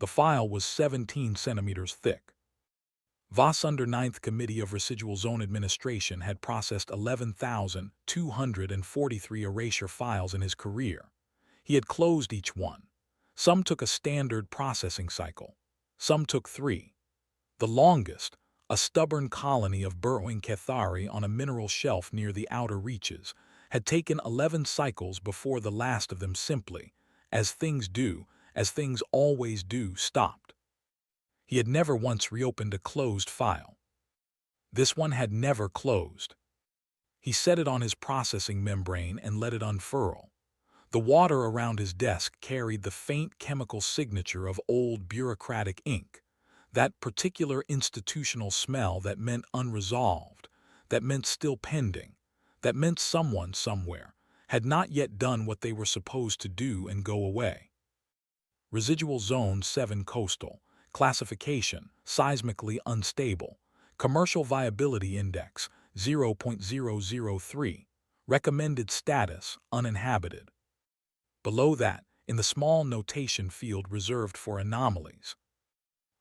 The file was 17 centimeters thick. Voss under Ninth Committee of Residual Zone Administration had processed 11,243 erasure files in his career. He had closed each one. Some took a standard processing cycle. Some took 3. The longest, a stubborn colony of burrowing Cathari on a mineral shelf near the outer reaches, had taken 11 cycles before the last of them simply, as things do, as things always do, stopped. He had never once reopened a closed file. This one had never closed. He set it on his processing membrane and let it unfurl. The water around his desk carried the faint chemical signature of old bureaucratic ink, that particular institutional smell that meant unresolved, that meant still pending, that meant someone somewhere had not yet done what they were supposed to do and go away. Residual Zone 7 Coastal. Classification, seismically unstable. Commercial Viability Index, 0.003. Recommended status, uninhabited. Below that, in the small notation field reserved for anomalies.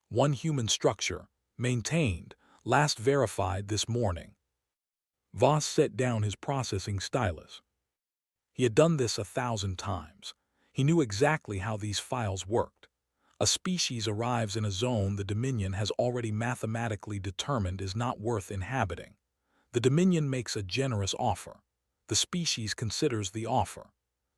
One human structure, maintained, last verified this morning. Voss set down his processing stylus. He had done this 1,000 times. He knew exactly how these files worked. A species arrives in a zone the Dominion has already mathematically determined is not worth inhabiting. The Dominion makes a generous offer. The species considers the offer.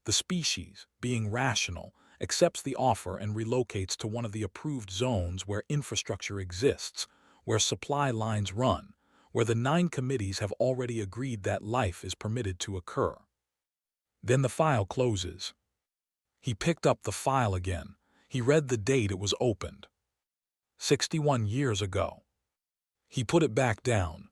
The species, being rational, accepts the offer and relocates to one of the approved zones where infrastructure exists, where supply lines run, where the 9 committees have already agreed that life is permitted to occur. Then the file closes. He picked up the file again. He read the date it was opened. 61 years ago. He put it back down.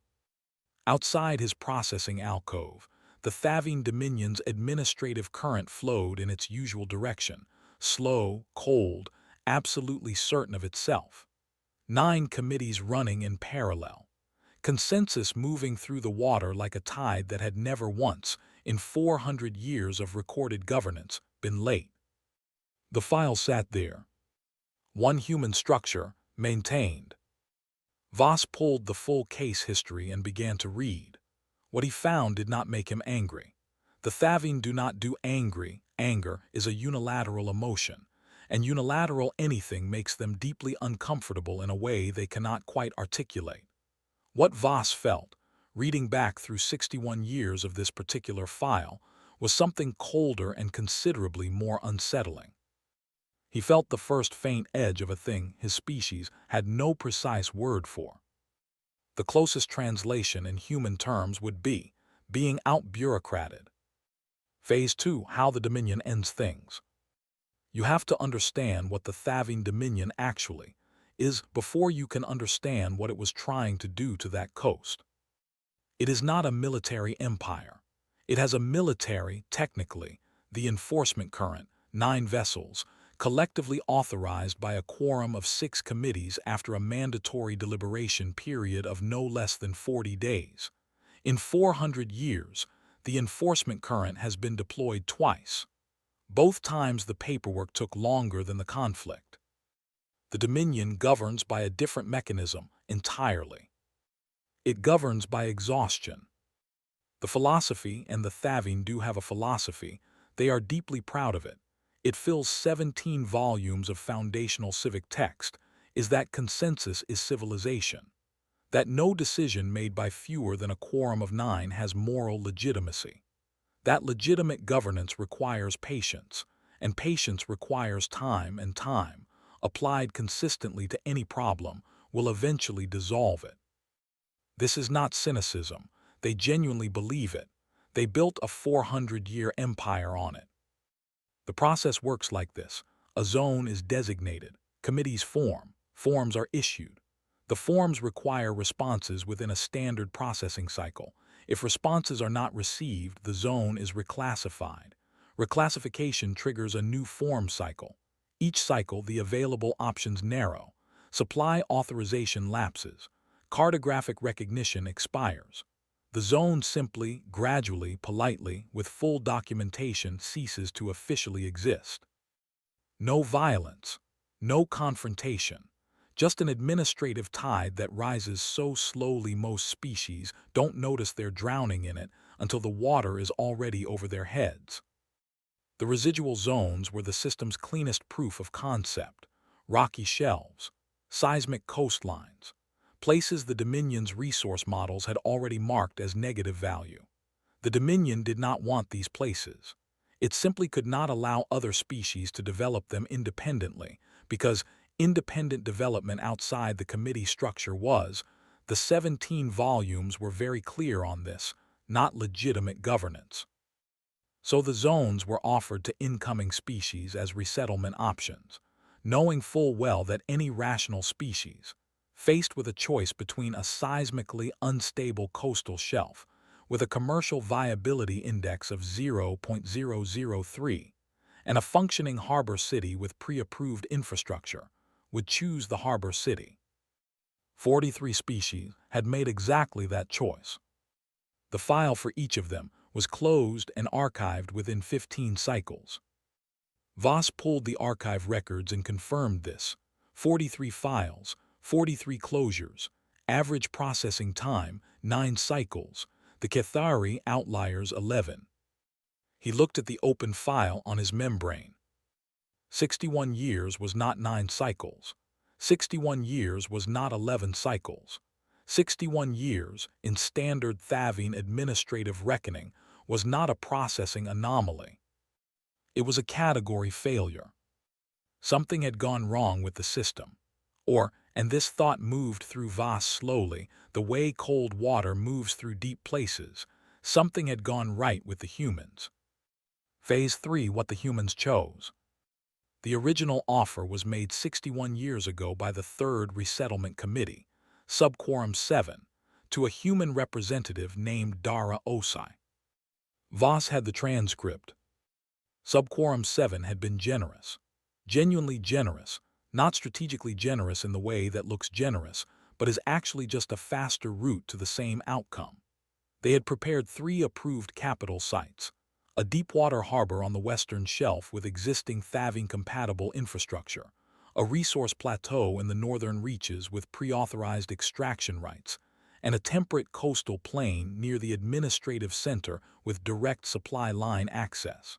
Outside his processing alcove, the Thavine Dominion's administrative current flowed in its usual direction, slow, cold, absolutely certain of itself. 9 committees running in parallel. Consensus moving through the water like a tide that had never once, in 400 years of recorded governance, been late. The file sat there. One human structure, maintained. Voss pulled the full case history and began to read. What he found did not make him angry. The Thavine do not do angry. Anger is a unilateral emotion, and unilateral anything makes them deeply uncomfortable in a way they cannot quite articulate. What Voss felt, reading back through 61 years of this particular file, was something colder and considerably more unsettling. He felt the first faint edge of a thing his species had no precise word for. The closest translation in human terms would be being out-bureaucrated. Phase 2, how the Dominion ends things. You have to understand what the Thavine Dominion actually is before you can understand what it was trying to do to that coast. It is not a military empire. It has a military, technically, the enforcement current, 9 vessels, collectively authorized by a quorum of 6 committees after a mandatory deliberation period of no less than 40 days. In 400 years, the enforcement current has been deployed twice. Both times the paperwork took longer than the conflict. The Dominion governs by a different mechanism entirely. It governs by exhaustion. The philosophy, and the Thavine do have a philosophy, they are deeply proud of it. It fills 17 volumes of foundational civic text, is that consensus is civilization, that no decision made by fewer than a quorum of 9 has moral legitimacy, that legitimate governance requires patience, and patience requires time, and time, applied consistently to any problem, will eventually dissolve it. This is not cynicism. They genuinely believe it. They built a 400-year empire on it. The process works like this. A zone is designated. Committees form. Forms are issued. The forms require responses within a standard processing cycle. If responses are not received, the zone is reclassified. Reclassification triggers a new form cycle. Each cycle, the available options narrow. Supply authorization lapses. Cartographic recognition expires. The zone simply, gradually, politely, with full documentation ceases to officially exist. No violence, No confrontation, just an administrative tide that rises so slowly most species don't notice they're drowning in it until the water is already over their heads. The residual zones were the system's cleanest proof of concept: rocky shelves, seismic coastlines, places the Dominion's resource models had already marked as negative value. The Dominion did not want these places. It simply could not allow other species to develop them independently, because independent development outside the committee structure was, the 17 volumes were very clear on this, not legitimate governance. So the zones were offered to incoming species as resettlement options, knowing full well that any rational species, faced with a choice between a seismically unstable coastal shelf with a commercial viability index of 0.003 and a functioning harbor city with pre-approved infrastructure, would choose the harbor city. 43 species had made exactly that choice. The file for each of them was closed and archived within 15 cycles. Voss pulled the archive records and confirmed this: 43 files, 43 closures, average processing time 9 cycles, the Cathari outliers 11. He looked at the open file on his membrane. 61 years was not 9 cycles. 61 years was not 11 cycles. 61 years, in standard Thavine administrative reckoning, was not a processing anomaly. It was a category failure. Something had gone wrong with the system. Or, and this thought moved through Voss slowly, the way cold water moves through deep places, something had gone right with the humans. Phase 3: what the humans chose. The original offer was made 61 years ago by the Third Resettlement Committee, Subquorum 7, to a human representative named Dara Osai. Voss had the transcript. Subquorum 7 had been generous. Genuinely generous, not strategically generous in the way that looks generous, but is actually just a faster route to the same outcome. They had prepared 3 approved capital sites: a deepwater harbor on the western shelf with existing Thavine-compatible infrastructure, a resource plateau in the northern reaches with pre-authorized extraction rights, and a temperate coastal plain near the administrative center with direct supply line access.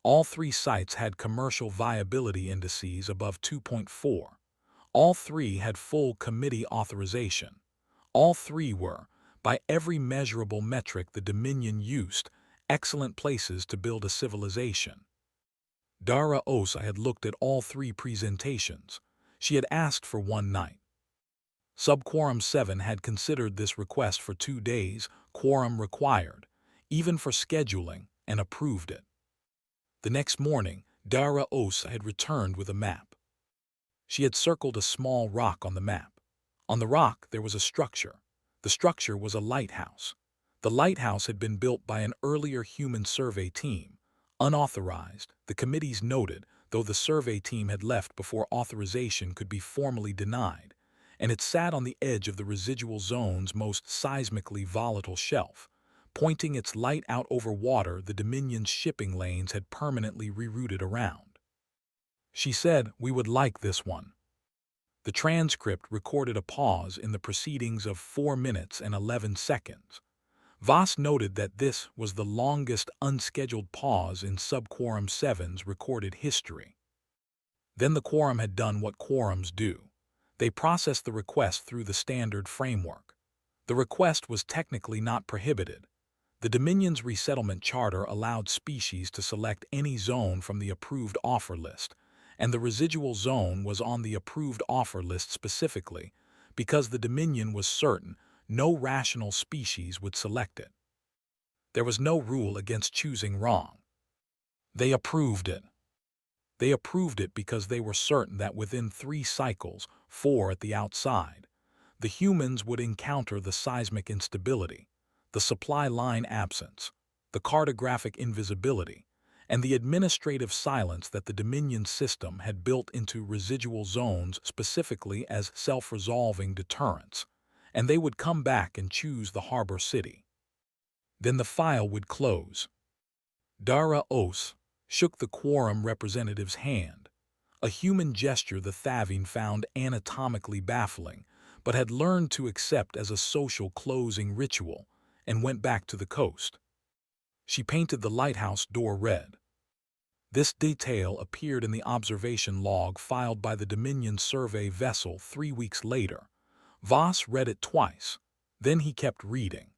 All 3 sites had commercial viability indices above 2.4. All 3 had full committee authorization. All 3 were, by every measurable metric the Dominion used, excellent places to build a civilization. Dara Osai had looked at all 3 presentations. She had asked for one night. Subquorum 7 had considered this request for 2 days, quorum required, even for scheduling, and approved it. The next morning, Dara Osai had returned with a map. She had circled a small rock on the map. On the rock there was a structure. The structure was a lighthouse. The lighthouse had been built by an earlier human survey team. Unauthorized, the committees noted, though the survey team had left before authorization could be formally denied, and it sat on the edge of the residual zone's most seismically volatile shelf. Pointing its light out over water the Dominion's shipping lanes had permanently rerouted around. She said, "We would like this one." The transcript recorded a pause in the proceedings of 4 minutes and 11 seconds. Voss noted that this was the longest unscheduled pause in Subquorum 7's recorded history. Then the quorum had done what quorums do. They processed the request through the standard framework. The request was technically not prohibited. The Dominion's resettlement charter allowed species to select any zone from the approved offer list, and the residual zone was on the approved offer list specifically because the Dominion was certain no rational species would select it. There was no rule against choosing wrong. They approved it. They approved it because they were certain that within 3 cycles, 4 at the outside, the humans would encounter the seismic instability, the supply line absence, the cartographic invisibility, and the administrative silence that the Dominion system had built into residual zones specifically as self-resolving deterrents, and they would come back and choose the harbor city. Then the file would close. Dara Os shook the quorum representative's hand. a human gesture the Thavine found anatomically baffling, but had learned to accept as a social closing ritual, and went back to the coast. She painted the lighthouse door red. This detail appeared in the observation log filed by the Dominion survey vessel 3 weeks later. Voss read it twice. Then he kept reading.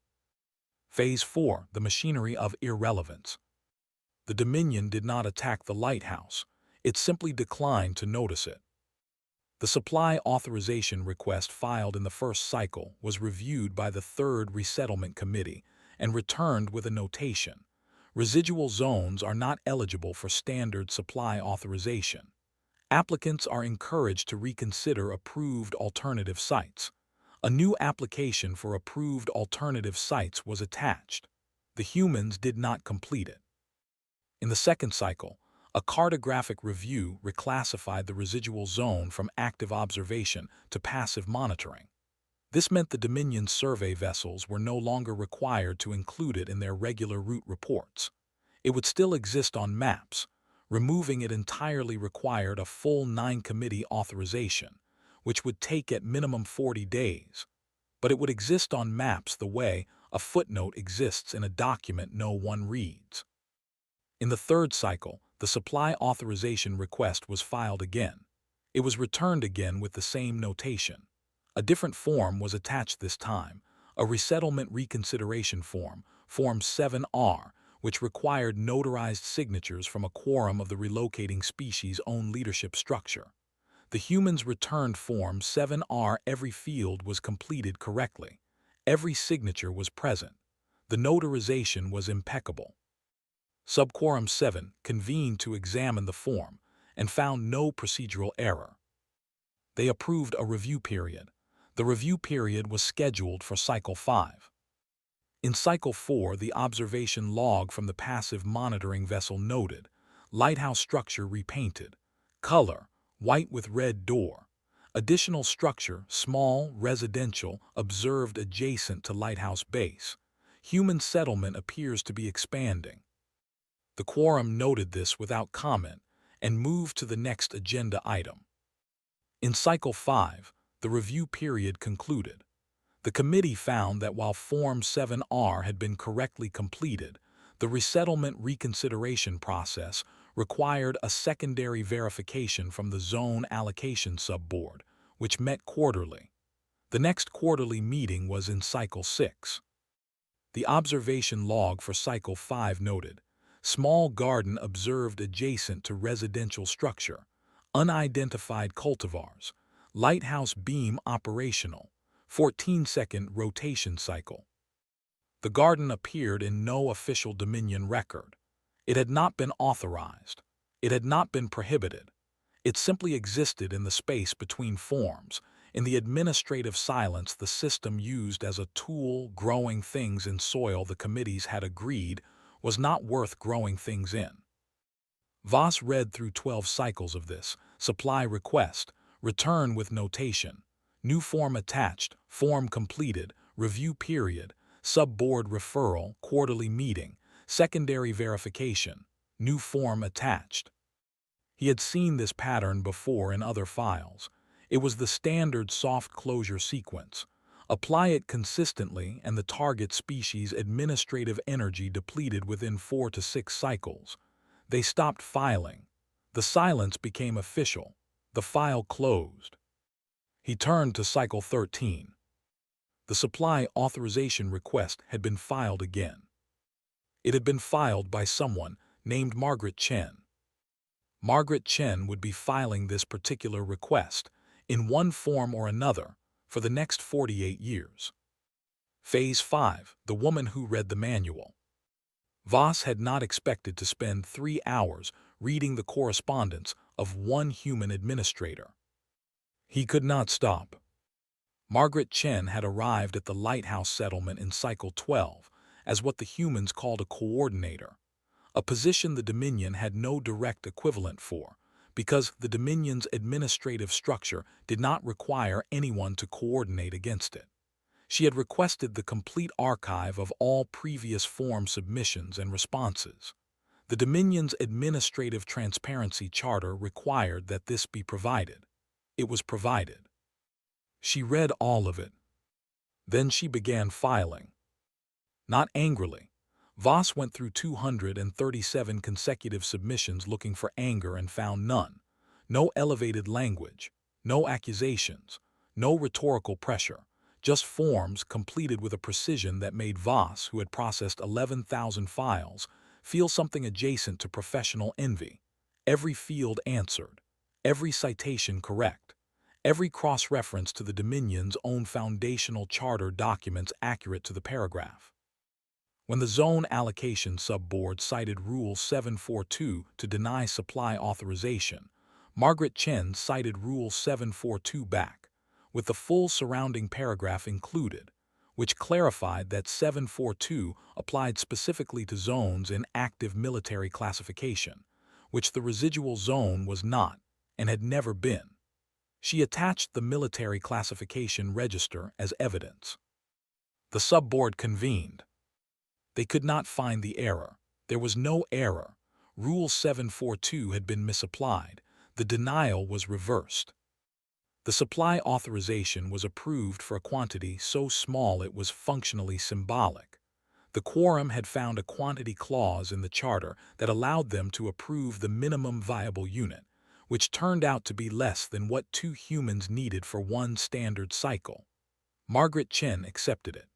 Phase 4, the machinery of irrelevance. The Dominion did not attack the lighthouse. It simply declined to notice it. The supply authorization request filed in the first cycle was reviewed by the Third Resettlement Committee and returned with a notation. Residual zones are not eligible for standard supply authorization. Applicants are encouraged to reconsider approved alternative sites. A new application for approved alternative sites was attached. The humans did not complete it. In the second cycle, a cartographic review reclassified the residual zone from active observation to passive monitoring. This meant the Dominion survey vessels were no longer required to include it in their regular route reports. It would still exist on maps. Removing it entirely required a full 9-committee authorization, which would take at minimum 40 days. But it would exist on maps the way a footnote exists in a document no one reads. In the third cycle, the supply authorization request was filed again. It was returned again with the same notation. A different form was attached this time, a resettlement reconsideration form, Form 7R, which required notarized signatures from a quorum of the relocating species' own leadership structure. The humans returned Form 7R. Every field was completed correctly. Every signature was present. The notarization was impeccable. Subquorum 7 convened to examine the form and found no procedural error. They approved a review period. The review period was scheduled for Cycle 5. In Cycle 4, the observation log from the passive monitoring vessel noted, lighthouse structure repainted, color, white with red door, additional structure, small, residential, observed adjacent to lighthouse base. Human settlement appears to be expanding. The quorum noted this without comment and moved to the next agenda item. In Cycle 5, the review period concluded. The committee found that while Form 7R had been correctly completed, the resettlement reconsideration process required a secondary verification from the Zone Allocation Subboard, which met quarterly. The next quarterly meeting was in Cycle 6. The observation log for Cycle 5 noted, small garden observed adjacent to residential structure, unidentified cultivars, lighthouse beam operational, 14-second rotation cycle. The garden appeared in no official Dominion record. It had not been authorized. It had not been prohibited. It simply existed in the space between forms, in the administrative silence the system used as a tool. Growing things in soil the committees had agreed was not worth growing things in. Voss read through 12 cycles of this, supply request, return with notation, new form attached, form completed, review period, subboard referral, quarterly meeting, secondary verification, new form attached. He had seen this pattern before in other files. It was the standard soft closure sequence. Apply it consistently and the target species' administrative energy depleted within 4 to 6 cycles. They stopped filing. The silence became official. The file closed. He turned to Cycle 13. The supply authorization request had been filed again. It had been filed by someone named Margaret Chen. Margaret Chen would be filing this particular request, in one form or another, for the next 48 years. Phase 5, the woman who read the manual. Voss had not expected to spend 3 hours reading the correspondence of one human administrator. He could not stop. Margaret Chen had arrived at the Lighthouse settlement in Cycle 12 as what the humans called a coordinator, a position the Dominion had no direct equivalent for, because the Dominion's administrative structure did not require anyone to coordinate against it. She had requested the complete archive of all previous form submissions and responses. The Dominion's Administrative Transparency Charter required that this be provided. It was provided. She read all of it. Then she began filing. Not angrily. Voss went through 237 consecutive submissions looking for anger and found none. No elevated language, no accusations, no rhetorical pressure, just forms completed with a precision that made Voss, who had processed 11,000 files, feel something adjacent to professional envy. Every field answered, every citation correct, every cross-reference to the Dominion's own foundational charter documents accurate to the paragraph. When the Zone Allocation Subboard cited Rule 742 to deny supply authorization, Margaret Chen cited Rule 742 back, with the full surrounding paragraph included, which clarified that 742 applied specifically to zones in active military classification, which the residual zone was not and had never been. She attached the military classification register as evidence. The subboard convened. They could not find the error. There was no error. Rule 742 had been misapplied. The denial was reversed. The supply authorization was approved for a quantity so small it was functionally symbolic. The quorum had found a quantity clause in the charter that allowed them to approve the minimum viable unit, which turned out to be less than what 2 humans needed for 1 standard cycle. Margaret Chen accepted it.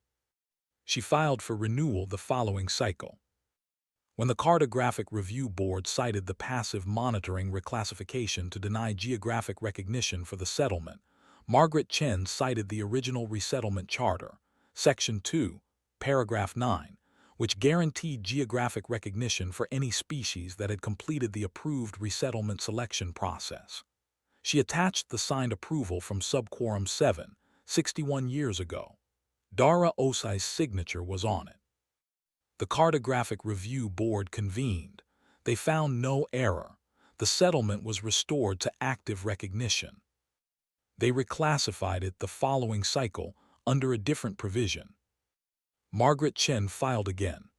She filed for renewal the following cycle. When the Cartographic Review Board cited the passive monitoring reclassification to deny geographic recognition for the settlement, Margaret Chen cited the original resettlement charter, Section 2, Paragraph 9, which guaranteed geographic recognition for any species that had completed the approved resettlement selection process. She attached the signed approval from Subquorum 7, 61 years ago. Dara Osai's signature was on it. The Cartographic Review Board convened. They found no error. The settlement was restored to active recognition. They reclassified it the following cycle under a different provision. Margaret Chen filed again.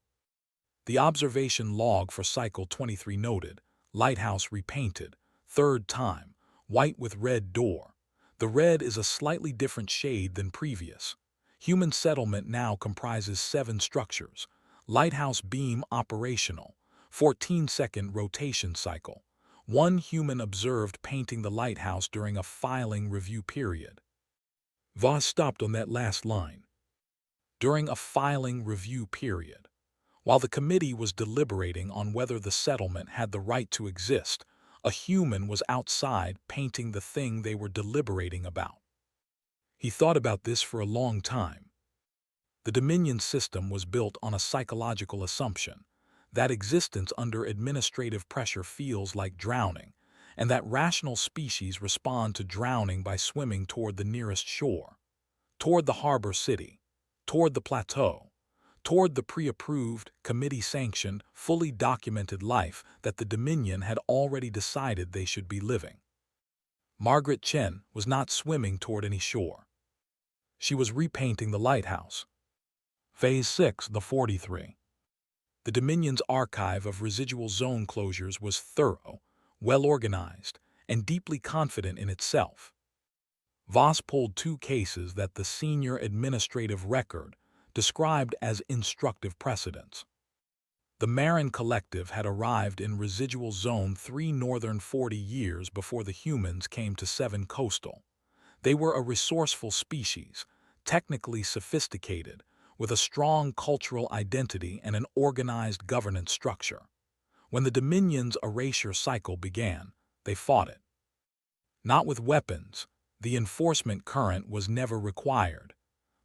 The observation log for cycle 23 noted, Lighthouse repainted, 3rd time, white with red door. The red is a slightly different shade than previous. Human settlement now comprises 7 structures. Lighthouse beam operational, 14-second rotation cycle. 1 human observed painting the lighthouse during a filing review period. Voss stopped on that last line. During a filing review period. While the committee was deliberating on whether the settlement had the right to exist, a human was outside painting the thing they were deliberating about. He thought about this for a long time. The Dominion system was built on a psychological assumption that existence under administrative pressure feels like drowning, and that rational species respond to drowning by swimming toward the nearest shore, toward the harbor city, toward the plateau, toward the pre-approved, committee-sanctioned, fully documented life that the Dominion had already decided they should be living. Margaret Chen was not swimming toward any shore. She was repainting the lighthouse. Phase 6, the 43. The Dominion's archive of residual zone closures was thorough, well-organized, and deeply confident in itself. Voss pulled 2 cases that the senior administrative record described as instructive precedents. The Marin Collective had arrived in residual zone 3 northern 40 years before the humans came to 7 coastal. They were a resourceful species, technically sophisticated, with a strong cultural identity and an organized governance structure. When the Dominion's erasure cycle began, they fought it. Not with weapons, the enforcement current was never required,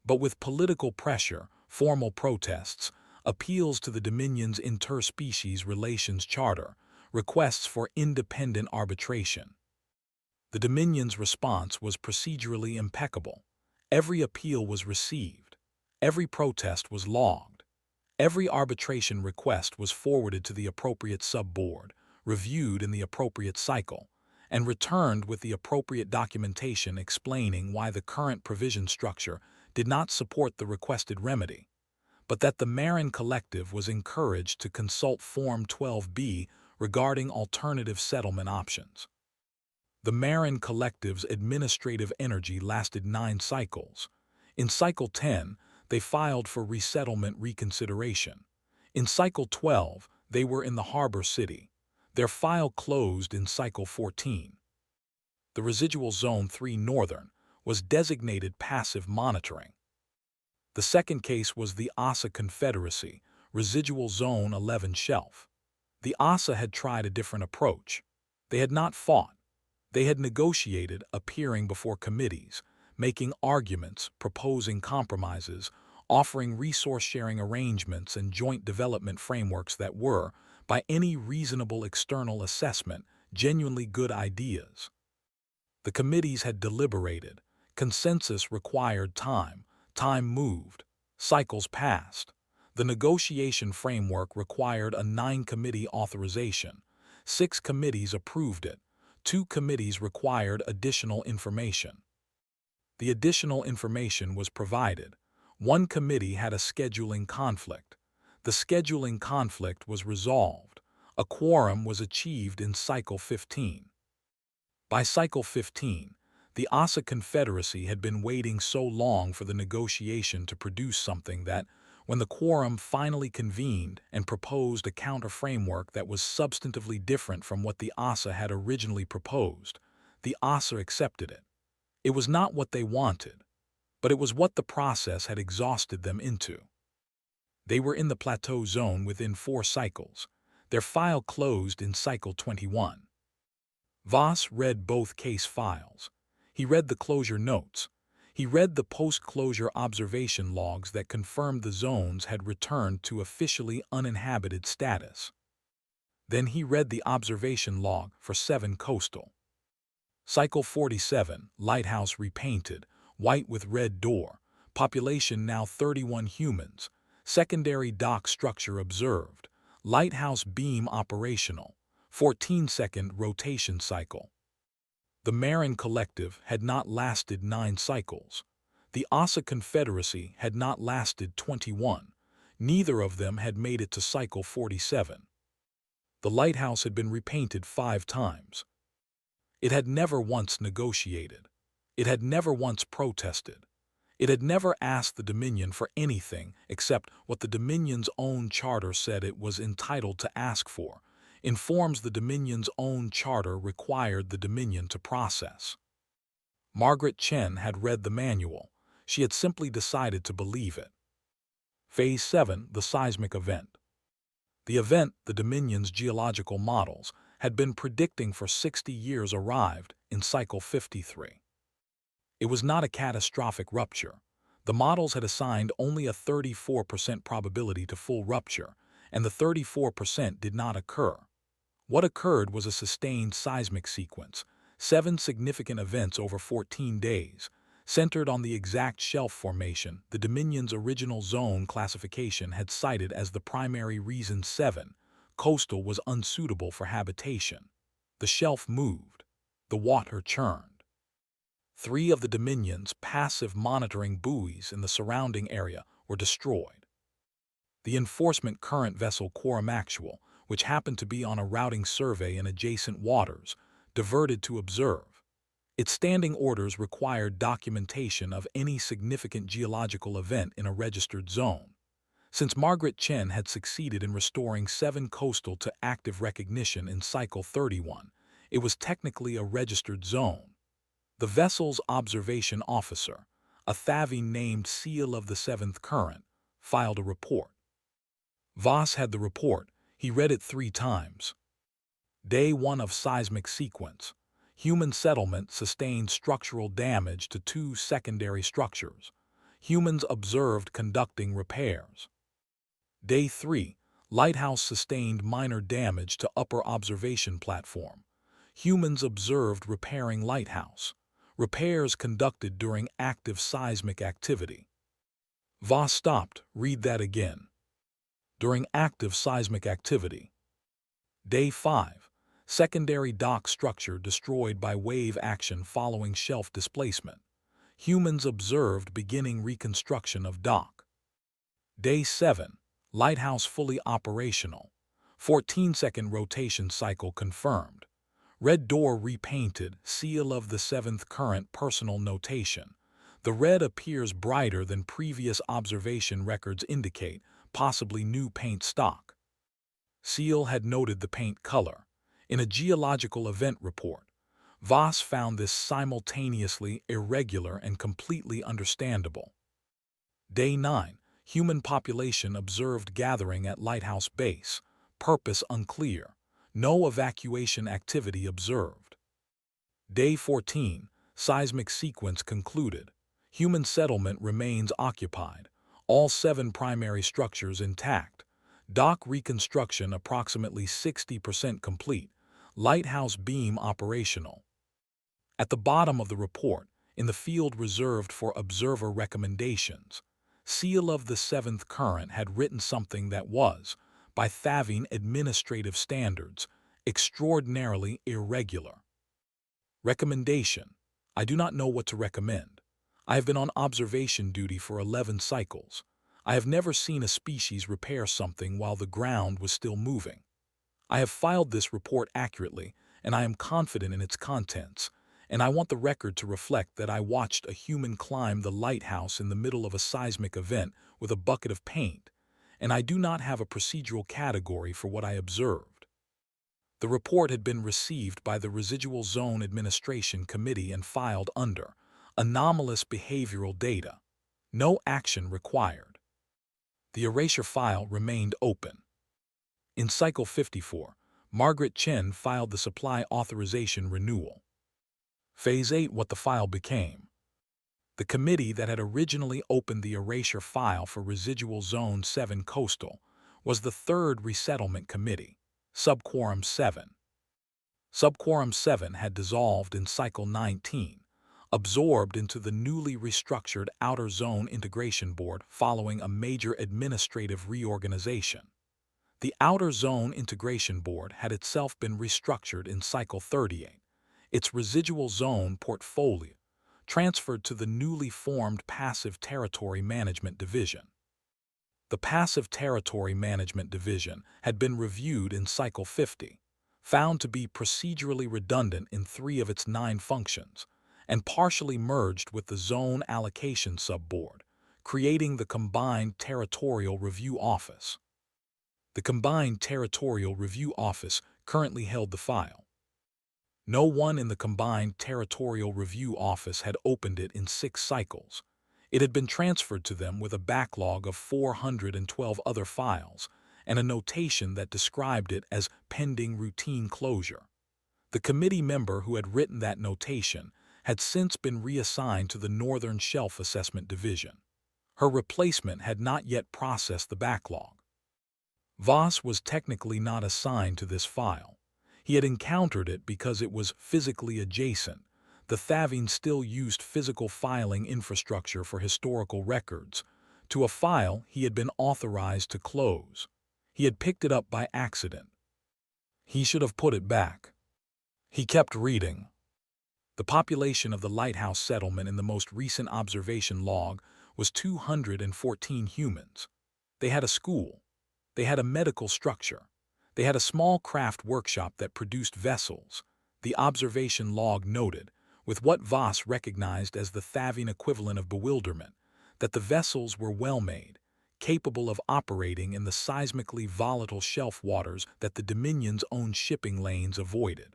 but with political pressure, formal protests, appeals to the Dominion's interspecies relations charter, requests for independent arbitration. The Dominion's response was procedurally impeccable. Every appeal was received. Every protest was logged. Every arbitration request was forwarded to the appropriate subboard, reviewed in the appropriate cycle, and returned with the appropriate documentation explaining why the current provision structure did not support the requested remedy. but that the Marin Collective was encouraged to consult Form 12B regarding alternative settlement options. The Marin Collective's administrative energy lasted 9 cycles. In Cycle 10, they filed for resettlement reconsideration. In Cycle 12, they were in the harbor city. Their file closed in Cycle 14. The residual Zone 3 Northern was designated passive monitoring. The second case was the ASA Confederacy, residual Zone 11 Shelf. The ASA had tried a different approach. They had not fought. They had negotiated, appearing before committees, making arguments, proposing compromises, offering resource-sharing arrangements and joint development frameworks that were, by any reasonable external assessment, genuinely good ideas. The committees had deliberated. Consensus required time. Time moved. Cycles passed. The negotiation framework required a 9-committee authorization. 6 committees approved it. 2 committees required additional information. The additional information was provided. 1 committee had a scheduling conflict. The scheduling conflict was resolved. A quorum was achieved in Cycle 15. By Cycle 15, the ASA Confederacy had been waiting so long for the negotiation to produce something that, when the quorum finally convened and proposed a counter-framework that was substantively different from what the ASA had originally proposed, the ASA accepted it. It was not what they wanted, but it was what the process had exhausted them into. They were in the plateau zone within 4 cycles. Their file closed in Cycle 21. Voss read both case files. He read the closure notes. He read the post-closure observation logs that confirmed the zones had returned to officially uninhabited status. Then he read the observation log for 7 coastal. Cycle 47, Lighthouse repainted, white with red door, population now 31 humans, secondary dock structure observed, lighthouse beam operational, 14-second rotation cycle. The Marin Collective had not lasted 9 cycles. The ASA Confederacy had not lasted 21. Neither of them had made it to Cycle 47. The lighthouse had been repainted 5 times. It had never once negotiated. It had never once protested. It had never asked the Dominion for anything except what the Dominion's own charter said it was entitled to ask for, in forms the Dominion's own charter required the Dominion to process. Margaret Chen had read the manual. She had simply decided to believe it. Phase 7, the seismic event. The event the Dominion's geological models had been predicting for 60 years arrived in Cycle 53. It was not a catastrophic rupture. The models had assigned only a 34% probability to full rupture, and the 34% did not occur. What occurred was a sustained seismic sequence, 7 significant events over 14 days, centered on the exact shelf formation the Dominion's original zone classification had cited as the primary reason. 7. Coastal was unsuitable for habitation. The shelf moved. The water churned. 3 of the Dominion's passive monitoring buoys in the surrounding area were destroyed. The enforcement current vessel Quorum Actual, which happened to be on a routing survey in adjacent waters, diverted to observe. Its standing orders required documentation of any significant geological event in a registered zone. Since Margaret Chen had succeeded in restoring 7 coastal to active recognition in Cycle 31, it was technically a registered zone. The vessel's observation officer, a Thavi named Seal of the 7th Current, filed a report. Voss had the report. He read it 3 times. Day 1 of seismic sequence. Human settlement sustained structural damage to 2 secondary structures. Humans observed conducting repairs. Day 3. Lighthouse sustained minor damage to upper observation platform. Humans observed repairing lighthouse. Repairs conducted during active seismic activity. Voss stopped. Read that again. During active seismic activity. Day 5. Secondary dock structure destroyed by wave action following shelf displacement. Humans observed beginning reconstruction of dock. Day 7. Lighthouse fully operational. 14-second rotation cycle confirmed. Red door repainted, seal of the 7th current personal notation. The red appears brighter than previous observation records indicate, possibly new paint stock. Seal had noted the paint color. In a geological event report, Voss found this simultaneously irregular and completely understandable. Day 9. Human population observed gathering at Lighthouse Base. Purpose unclear. No evacuation activity observed. Day 14. Seismic sequence concluded. Human settlement remains occupied. All 7 primary structures intact. Dock reconstruction approximately 60% complete. Lighthouse beam operational. At the bottom of the report, in the field reserved for observer recommendations, seal of the 7th current had written something that was, by Thavian administrative standards, extraordinarily irregular. Recommendation: I do not know what to recommend. I have been on observation duty for 11 cycles. I have never seen a species repair something while the ground was still moving. I have filed this report accurately, and I am confident in its contents, and I want the record to reflect that I watched a human climb the lighthouse in the middle of a seismic event with a bucket of paint, and I do not have a procedural category for what I observed. The report had been received by the Residual Zone Administration Committee and filed under Anomalous Behavioral Data. No action required. The erasure file remained open. In Cycle 54, Margaret Chen filed the supply authorization renewal. Phase 8. What the file became. The committee that had originally opened the erasure file for Residual Zone 7 Coastal was the 3rd Resettlement Committee, Subquorum 7. Subquorum 7 had dissolved in Cycle 19, absorbed into the newly restructured Outer Zone Integration Board following a major administrative reorganization. The Outer Zone Integration Board had itself been restructured in Cycle 38. Its residual zone portfolio transferred to the newly formed Passive Territory Management Division. The Passive Territory Management Division had been reviewed in Cycle 50, found to be procedurally redundant in 3 of its 9 functions, and partially merged with the Zone Allocation Subboard, creating the Combined Territorial Review Office. The Combined Territorial Review Office currently held the file. No one in the Combined Territorial Review Office had opened it in 6 cycles. It had been transferred to them with a backlog of 412 other files and a notation that described it as pending routine closure. The committee member who had written that notation had since been reassigned to the Northern Shelf Assessment Division. Her replacement had not yet processed the backlog. Voss was technically not assigned to this file. He had encountered it because it was physically adjacent. The Thavian still used physical filing infrastructure for historical records. To a file he had been authorized to close. He had picked it up by accident. He should have put it back. He kept reading. The population of the Lighthouse settlement in the most recent observation log was 214 humans. They had a school. They had a medical structure. They had a small craft workshop that produced vessels, the observation log noted, with what Voss recognized as the Thavian equivalent of bewilderment, that the vessels were well-made, capable of operating in the seismically volatile shelf waters that the Dominion's own shipping lanes avoided.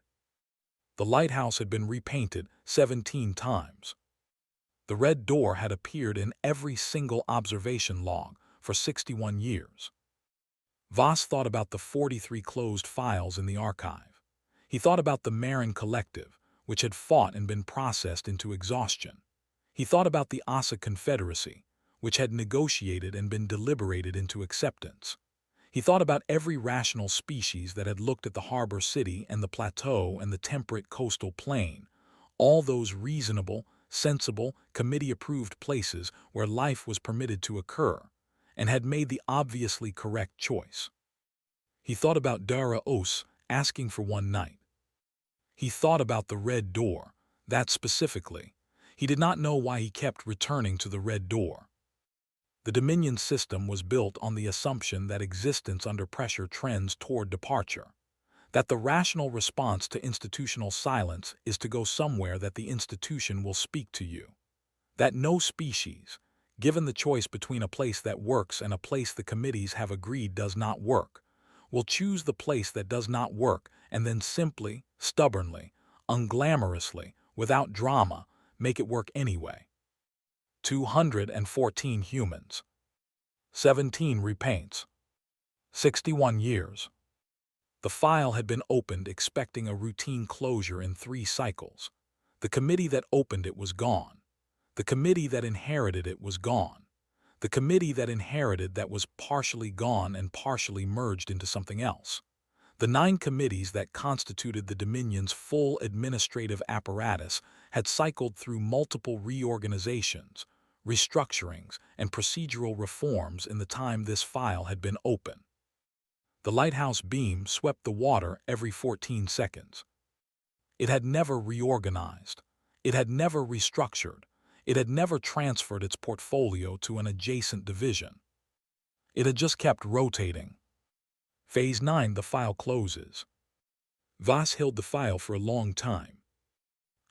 The lighthouse had been repainted 17 times. The red door had appeared in every single observation log for 61 years. Voss thought about the 43 closed files in the archive. He thought about the Marin Collective, which had fought and been processed into exhaustion. He thought about the Asa Confederacy, which had negotiated and been deliberated into acceptance. He thought about every rational species that had looked at the harbor city and the plateau and the temperate coastal plain, all those reasonable, sensible, committee-approved places where life was permitted to occur, and had made the obviously correct choice. He thought about Dara Os asking for one night. He thought about the red door, that specifically. He did not know why he kept returning to the red door. The Dominion system was built on the assumption that existence under pressure trends toward departure, that the rational response to institutional silence is to go somewhere that the institution will speak to you, that no species, given the choice between a place that works and a place the committees have agreed does not work, will choose the place that does not work and then simply, stubbornly, unglamorously, without drama, make it work anyway. 214 humans. 17 repaints. 61 years. The file had been opened expecting a routine closure in 3 cycles. The committee that opened it was gone. The committee that inherited it was gone. The committee that inherited that was partially gone and partially merged into something else. The 9 committees that constituted the Dominion's full administrative apparatus had cycled through multiple reorganizations, restructurings, and procedural reforms in the time this file had been open. The lighthouse beam swept the water every 14 seconds. It had never reorganized. It had never restructured. It had never transferred its portfolio to an adjacent division. It had just kept rotating. Phase 9, the file closes. Voss held the file for a long time.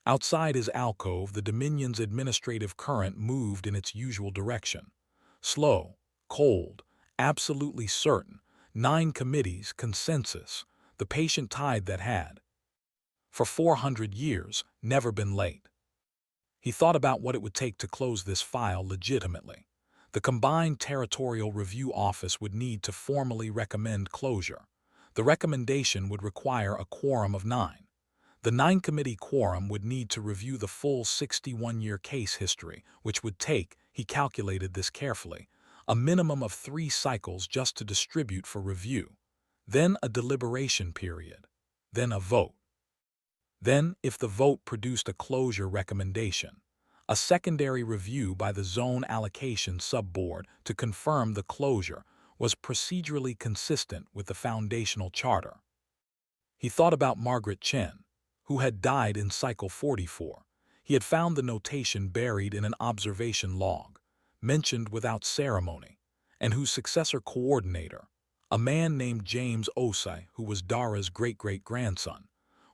Outside his alcove, the Dominion's administrative current moved in its usual direction. Slow, cold, absolutely certain, 9 committees, consensus, the patient tide that had, for 400 years, never been late. He thought about what it would take to close this file legitimately. The Combined Territorial Review Office would need to formally recommend closure. The recommendation would require a quorum of 9. The 9-committee quorum would need to review the full 61-year case history, which would take, he calculated this carefully, a minimum of 3 cycles just to distribute for review, then a deliberation period, then a vote. Then, if the vote produced a closure recommendation, a secondary review by the Zone Allocation Subboard to confirm the closure was procedurally consistent with the foundational charter. He thought about Margaret Chen, who had died in Cycle 44. He had found the notation buried in an observation log, mentioned without ceremony, and whose successor coordinator, a man named James Osei, who was Dara's great-great-grandson,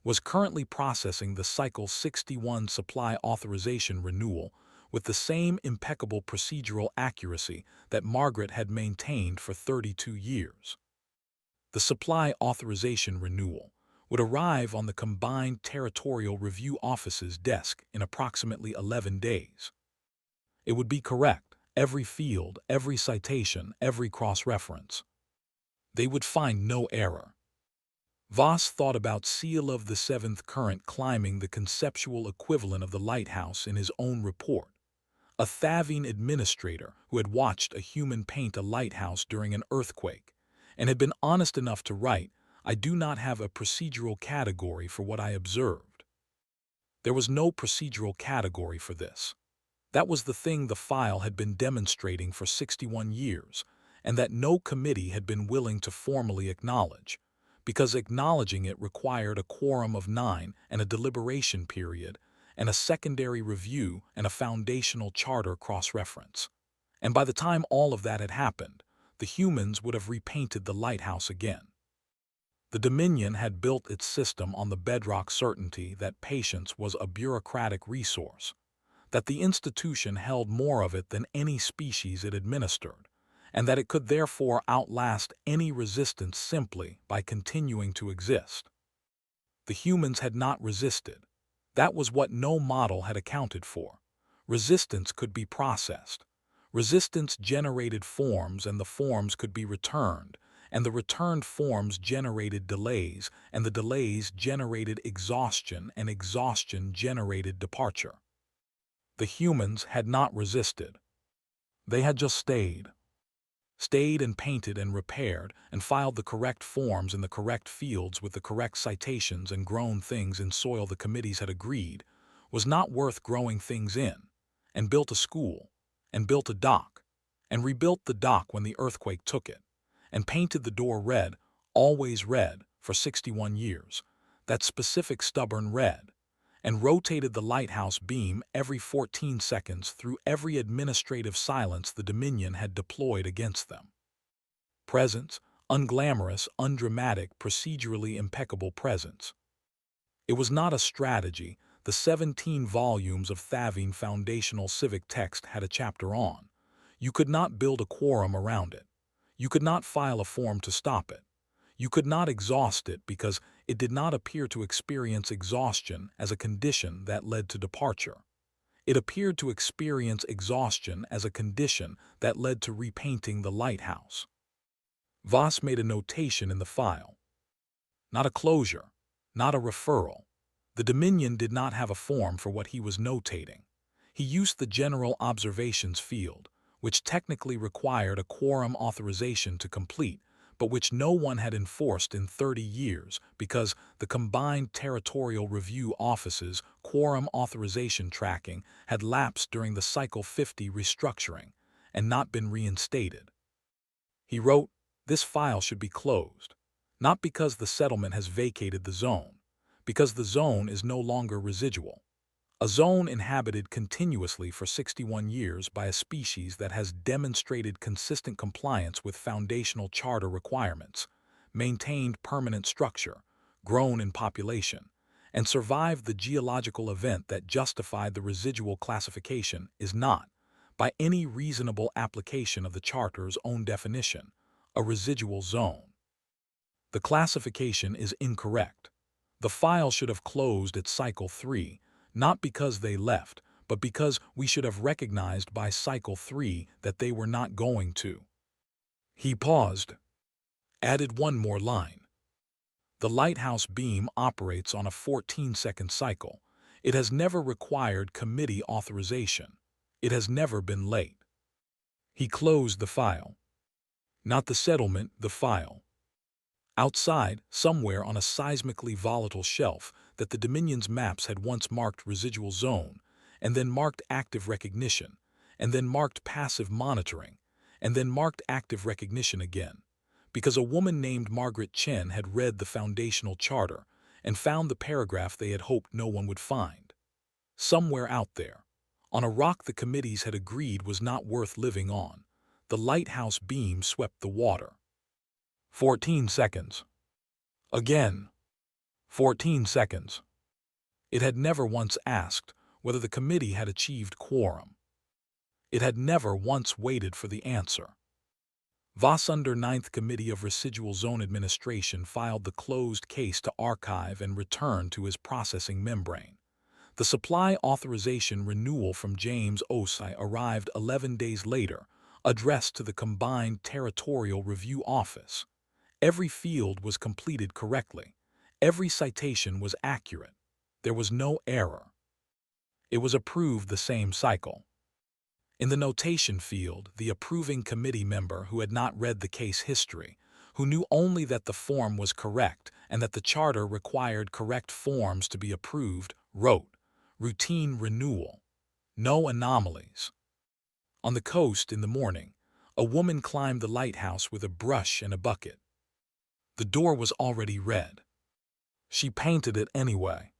was currently processing the Cycle 61 supply authorization renewal with the same impeccable procedural accuracy that Margaret had maintained for 32 years. The supply authorization renewal would arrive on the Combined Territorial Review Office's desk in approximately 11 days. It would be correct, every field, every citation, every cross-reference. They would find no error. Voss thought about Seal of the Seventh Current climbing the conceptual equivalent of the lighthouse in his own report, a Thavine administrator who had watched a human paint a lighthouse during an earthquake and had been honest enough to write, "I do not have a procedural category for what I observed." There was no procedural category for this. That was the thing the file had been demonstrating for 61 years, and that no committee had been willing to formally acknowledge, because acknowledging it required a quorum of 9 and a deliberation period, and a secondary review and a foundational charter cross-reference. And by the time all of that had happened, the humans would have repainted the lighthouse again. The Dominion had built its system on the bedrock certainty that patience was a bureaucratic resource, that the institution held more of it than any species it administered, and that it could therefore outlast any resistance simply by continuing to exist. The humans had not resisted. That was what no model had accounted for. Resistance could be processed. Resistance generated forms, and the forms could be returned, and the returned forms generated delays, and the delays generated exhaustion, and exhaustion generated departure. The humans had not resisted. They had just stayed. Stayed and painted and repaired and filed the correct forms in the correct fields with the correct citations and grown things in soil the committees had agreed was not worth growing things in, and built a school, and built a dock, and rebuilt the dock when the earthquake took it, and painted the door red, always red, for 61 years, that specific stubborn red, and rotated the lighthouse beam every 14 seconds through every administrative silence the Dominion had deployed against them. Presence, unglamorous, undramatic, procedurally impeccable presence. It was not a strategy. The 17 volumes of Thavine foundational civic text had a chapter on. You could not build a quorum around it. You could not file a form to stop it. You could not exhaust it because it did not appear to experience exhaustion as a condition that led to departure. It appeared to experience exhaustion as a condition that led to repainting the lighthouse. Voss made a notation in the file. Not a closure, not a referral. The Dominion did not have a form for what he was notating. He used the general observations field, which technically required a quorum authorization to complete, but which no one had enforced in 30 years because the Combined Territorial Review Office's quorum authorization tracking had lapsed during the Cycle 50 restructuring and not been reinstated. He wrote, "This file should be closed, not because the settlement has vacated the zone, because the zone is no longer residual. A zone inhabited continuously for 61 years by a species that has demonstrated consistent compliance with foundational charter requirements, maintained permanent structure, grown in population, and survived the geological event that justified the residual classification is not, by any reasonable application of the charter's own definition, a residual zone. The classification is incorrect. The file should have closed at Cycle 3, not because they left, but because we should have recognized by Cycle 3 that they were not going to." He paused, added one more line. "The lighthouse beam operates on a 14-second cycle. It has never required committee authorization. It has never been late." He closed the file. Not the settlement, the file. Outside, somewhere on a seismically volatile shelf that the Dominion's maps had once marked residual zone, and then marked active recognition, and then marked passive monitoring, and then marked active recognition again, because a woman named Margaret Chen had read the foundational charter and found the paragraph they had hoped no one would find. Somewhere out there, on a rock the committees had agreed was not worth living on, the lighthouse beam swept the water. 14 seconds. Again. 14 seconds. It had never once asked whether the committee had achieved quorum. It had never once waited for the answer. Voss under 9th Committee of Residual Zone Administration filed the closed case to archive and return to his processing membrane. The supply authorization renewal from James Osai arrived 11 days later, addressed to the Combined Territorial Review Office. Every field was completed correctly. Every citation was accurate. There was no error. It was approved the same cycle. In the notation field, the approving committee member who had not read the case history, who knew only that the form was correct and that the charter required correct forms to be approved, wrote, "Routine renewal. No anomalies." On the coast in the morning, a woman climbed the lighthouse with a brush and a bucket. The door was already red. She painted it anyway.